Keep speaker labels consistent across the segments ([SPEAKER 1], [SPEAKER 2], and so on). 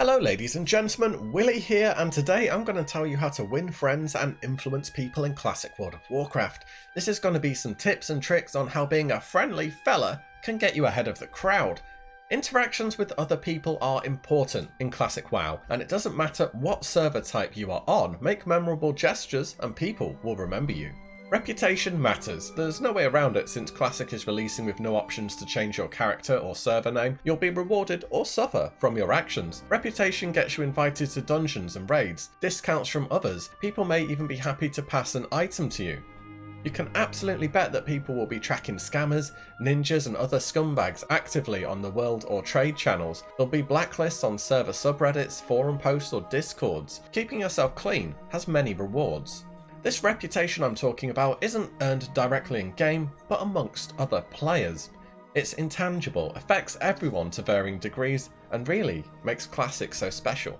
[SPEAKER 1] Hello ladies and gentlemen, WillE here, and today I'm going to tell you how to win friends and influence people in classic World of Warcraft. This is going to be some tips and tricks on how being a friendly fella can get you ahead of the crowd. Interactions with other people are important in classic WoW, and it doesn't matter what server type you are on, make memorable gestures and people will remember you. Reputation matters. There's no way around it since Classic is releasing with no options to change your character or server name. You'll be rewarded or suffer from your actions. Reputation gets you invited to dungeons and raids, discounts from others. People may even be happy to pass an item to you. You can absolutely bet that people will be tracking scammers, ninjas and other scumbags actively on the world or trade channels. There'll be blacklists on server subreddits, forum posts or discords. Keeping yourself clean has many rewards. This reputation I'm talking about isn't earned directly in game, but amongst other players. It's intangible, affects everyone to varying degrees, and really makes Classic so special.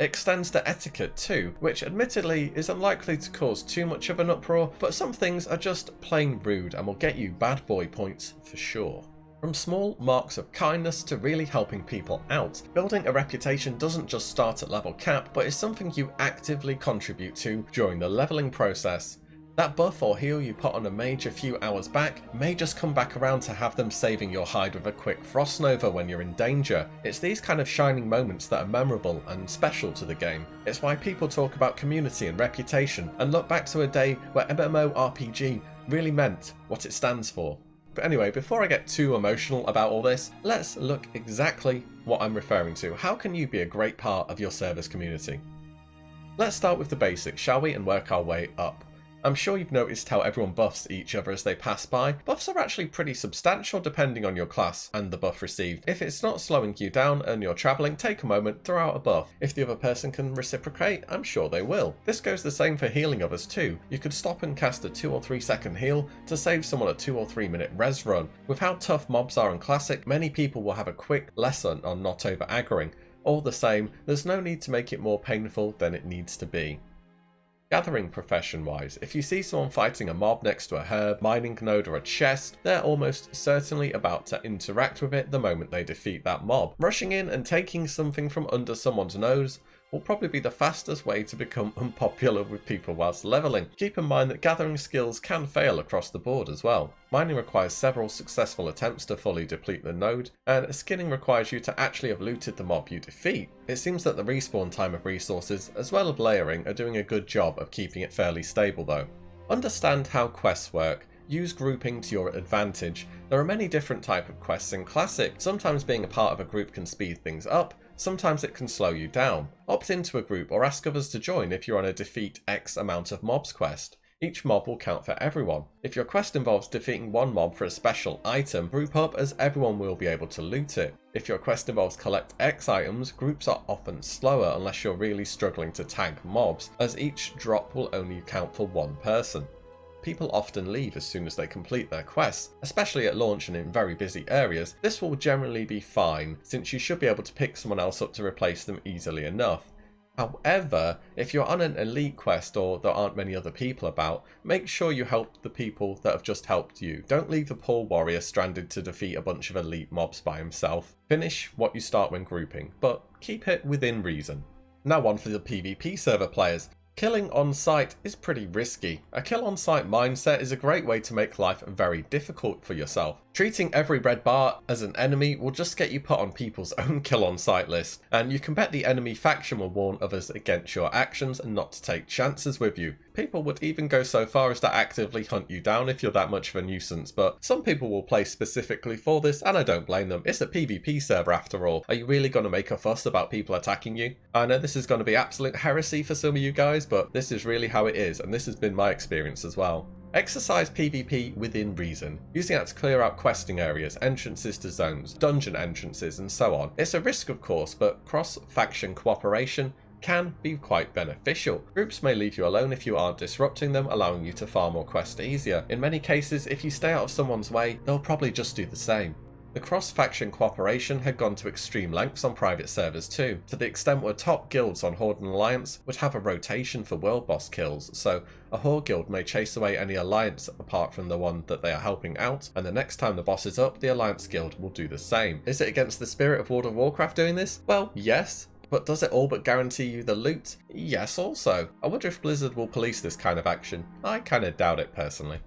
[SPEAKER 1] It extends to etiquette too, which admittedly is unlikely to cause too much of an uproar, but some things are just plain rude and will get you bad boy points for sure. From small marks of kindness to really helping people out, building a reputation doesn't just start at level cap, but is something you actively contribute to during the leveling process. That buff or heal you put on a mage a few hours back may just come back around to have them saving your hide with a quick frost nova when you're in danger. It's these kind of shining moments that are memorable and special to the game. It's why people talk about community and reputation and look back to a day where MMORPG really meant what it stands for. But anyway, before I get too emotional about all this, let's look exactly what I'm referring to. How can you be a great part of your server's community? Let's start with the basics, shall we, and work our way up. I'm sure you've noticed how everyone buffs each other as they pass by. Buffs are actually pretty substantial depending on your class and the buff received. If it's not slowing you down and you're travelling, take a moment, throw out a buff. If the other person can reciprocate, I'm sure they will. This goes the same for healing others too. You could stop and cast a 2 or 3 second heal to save someone a 2 or 3 minute res run. With how tough mobs are in Classic, many people will have a quick lesson on not over aggroing. All the same, there's no need to make it more painful than it needs to be. Gathering profession wise, if you see someone fighting a mob next to a herb, mining node or a chest, they're almost certainly about to interact with it the moment they defeat that mob. Rushing in and taking something from under someone's nose will probably be the fastest way to become unpopular with people whilst leveling. Keep in mind that gathering skills can fail across the board as well. Mining requires several successful attempts to fully deplete the node, and skinning requires you to actually have looted the mob you defeat. It seems that the respawn time of resources, as well as layering, are doing a good job of keeping it fairly stable though. Understand how quests work. Use grouping to your advantage. There are many different types of quests in Classic. Sometimes being a part of a group can speed things up, sometimes it can slow you down. Opt into a group or ask others to join if you're on a defeat X amount of mobs quest. Each mob will count for everyone. If your quest involves defeating one mob for a special item, group up as everyone will be able to loot it. If your quest involves collect X items, groups are often slower unless you're really struggling to tag mobs, as each drop will only count for one person. People often leave as soon as they complete their quests, especially at launch and in very busy areas. This will generally be fine, since you should be able to pick someone else up to replace them easily enough. However, if you're on an elite quest or there aren't many other people about, make sure you help the people that have just helped you. Don't leave the poor warrior stranded to defeat a bunch of elite mobs by himself. Finish what you start when grouping, but keep it within reason. Now on for the PvP server players. Killing on site is pretty risky. A kill on site mindset is a great way to make life very difficult for yourself. Treating every red bar as an enemy will just get you put on people's own kill on site list, and you can bet the enemy faction will warn others against your actions and not to take chances with you. People would even go so far as to actively hunt you down if you're that much of a nuisance, but some people will play specifically for this, and I don't blame them. It's a PvP server after all. Are you really going to make a fuss about people attacking you? I know this is going to be absolute heresy for some of you guys, but this is really how it is, and this has been my experience as well. Exercise PvP within reason, using it to clear out questing areas, entrances to zones, dungeon entrances and so on. It's a risk of course, but cross-faction cooperation can be quite beneficial. Groups may leave you alone if you aren't disrupting them, allowing you to farm or quest easier. In many cases, if you stay out of someone's way, they'll probably just do the same. The cross-faction cooperation had gone to extreme lengths on private servers too, to the extent where top guilds on Horde and Alliance would have a rotation for world boss kills, so a Horde guild may chase away any Alliance apart from the one that they are helping out, and the next time the boss is up, the Alliance guild will do the same. Is it against the spirit of World of Warcraft doing this? Well, yes, But does it all but guarantee you the loot? Yes also. I wonder if Blizzard will police this kind of action. I kinda doubt it personally.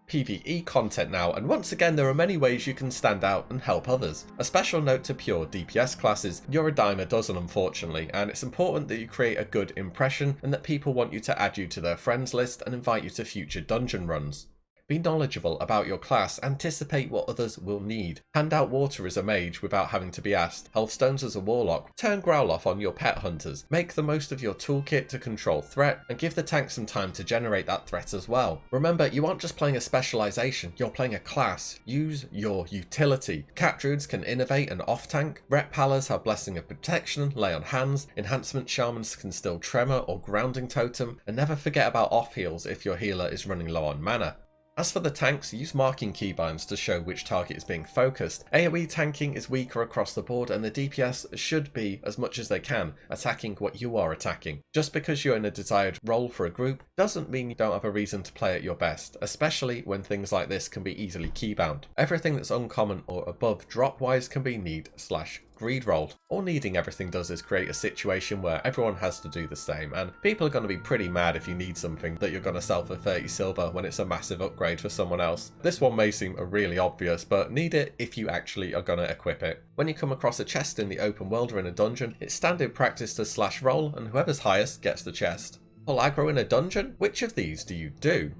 [SPEAKER 1] PvE content now, and once again there are many ways you can stand out and help others. A special note to pure DPS classes, you're a dime a dozen unfortunately, and it's important that you create a good impression and that people want you to add you to their friends list and invite you to future dungeon runs. Be knowledgeable about your class, anticipate what others will need. Hand out water as a mage without having to be asked, healthstones as a warlock, turn growl off on your pet hunters, make the most of your toolkit to control threat, and give the tank some time to generate that threat as well. Remember, you aren't just playing a specialization, you're playing a class. Use your utility. Cat druids can innovate and off-tank, rep pallers have blessing of protection, lay on hands, enhancement shamans can still tremor or grounding totem, and never forget about off heals if your healer is running low on mana. As for the tanks, use marking keybinds to show which target is being focused. AoE tanking is weaker across the board and the DPS should be, as much as they can, attacking what you are attacking. Just because you're in a desired role for a group doesn't mean you don't have a reason to play at your best, especially when things like this can be easily keybound. Everything that's uncommon or above drop-wise can be need/greed rolled. All needing everything does is create a situation where everyone has to do the same, and people are going to be pretty mad if you need something that you're going to sell for 30 silver when it's a massive upgrade for someone else. This one may seem really obvious, but need it if you actually are going to equip it. When you come across a chest in the open world or in a dungeon, it's standard practice to slash roll, and whoever's highest gets the chest. Pull aggro in a dungeon? Which of these do you do?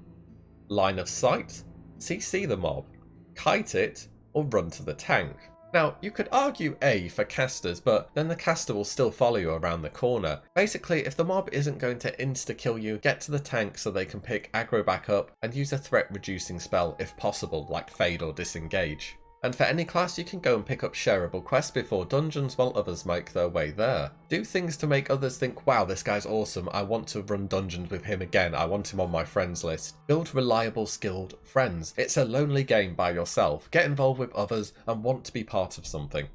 [SPEAKER 1] Line of sight? CC the mob? Kite it? Or run to the tank? Now, you could argue A for casters, but then the caster will still follow you around the corner. Basically, if the mob isn't going to insta-kill you, get to the tank so they can pick aggro back up and use a threat-reducing spell if possible, like Fade or Disengage. And for any class, you can go and pick up shareable quests before dungeons while others make their way there. Do things to make others think, wow, this guy's awesome, I want to run dungeons with him again, I want him on my friends list. Build reliable, skilled friends. It's a lonely game by yourself. Get involved with others and want to be part of something.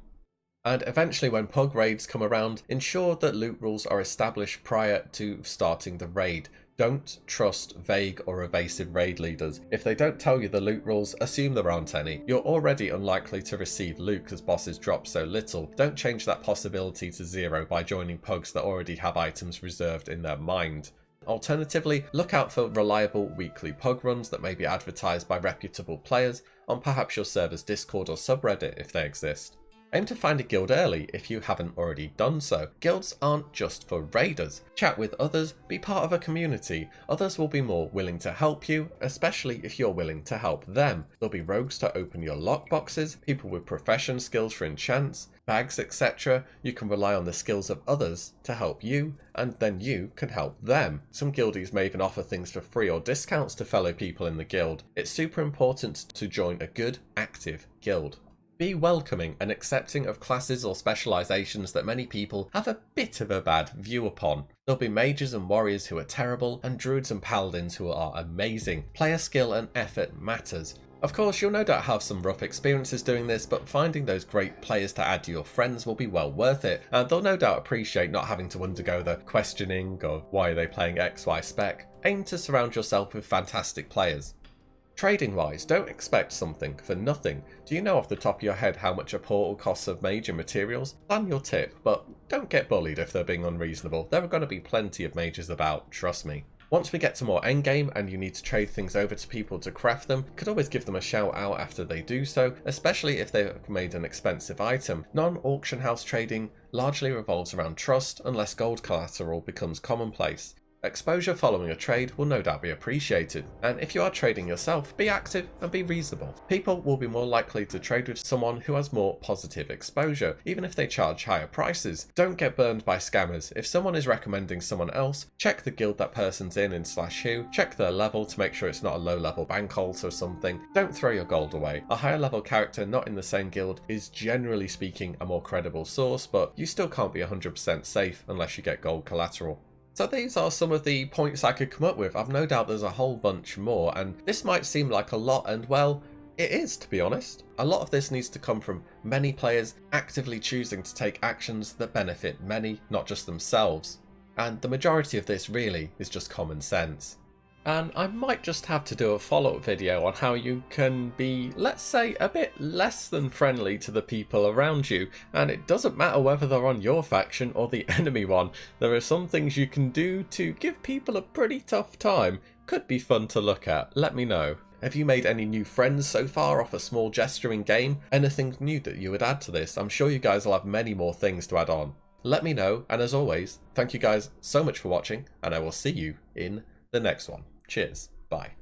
[SPEAKER 1] And eventually when pug raids come around, ensure that loot rules are established prior to starting the raid. Don't trust vague or evasive raid leaders. If they don't tell you the loot rules, assume there aren't any. You're already unlikely to receive loot because bosses drop so little. Don't change that possibility to zero by joining pugs that already have items reserved in their mind. Alternatively, look out for reliable weekly pug runs that may be advertised by reputable players on perhaps your server's Discord or subreddit if they exist. Aim to find a guild early if you haven't already done so. Guilds aren't just for raiders. Chat with others, be part of a community. Others will be more willing to help you, especially if you're willing to help them. There'll be rogues to open your lockboxes, people with profession skills for enchants, bags, etc. You can rely on the skills of others to help you, and then you can help them. Some guildies may even offer things for free or discounts to fellow people in the guild. It's super important to join a good, active guild. Be welcoming and accepting of classes or specializations that many people have a bit of a bad view upon. There'll be mages and warriors who are terrible, and druids and paladins who are amazing. Player skill and effort matters. Of course, you'll no doubt have some rough experiences doing this, but finding those great players to add to your friends will be well worth it, and they'll no doubt appreciate not having to undergo the questioning of why are they playing XY spec. Aim to surround yourself with fantastic players. Trading wise, don't expect something for nothing. Do you know off the top of your head how much a portal costs of major materials? Plan your tip, but don't get bullied if they're being unreasonable. There are going to be plenty of mages about, trust me. Once we get to more endgame and you need to trade things over to people to craft them, you could always give them a shout out after they do so, especially if they've made an expensive item. Non-auction house trading largely revolves around trust unless gold collateral becomes commonplace. Exposure following a trade will no doubt be appreciated, and if you are trading yourself, be active and be reasonable. People will be more likely to trade with someone who has more positive exposure, even if they charge higher prices. Don't get burned by scammers. If someone is recommending someone else, check the guild that person's in /who, check their level to make sure it's not a low level bank alt or something. Don't throw your gold away. A higher level character not in the same guild is generally speaking a more credible source, but you still can't be 100% safe unless you get gold collateral. So these are some of the points I could come up with. I've no doubt there's a whole bunch more, and this might seem like a lot, and well, it is, to be honest. A lot of this needs to come from many players actively choosing to take actions that benefit many, not just themselves. And the majority of this really is just common sense. And I might just have to do a follow-up video on how you can be, let's say, a bit less than friendly to the people around you, and it doesn't matter whether they're on your faction or the enemy one. There are some things you can do to give people a pretty tough time. Could be fun to look at, let me know. Have you made any new friends so far off a small gesture in game? Anything new that you would add to this? I'm sure you guys will have many more things to add on. Let me know, and as always, thank you guys so much for watching, and I will see you in the next one. Cheers. Bye.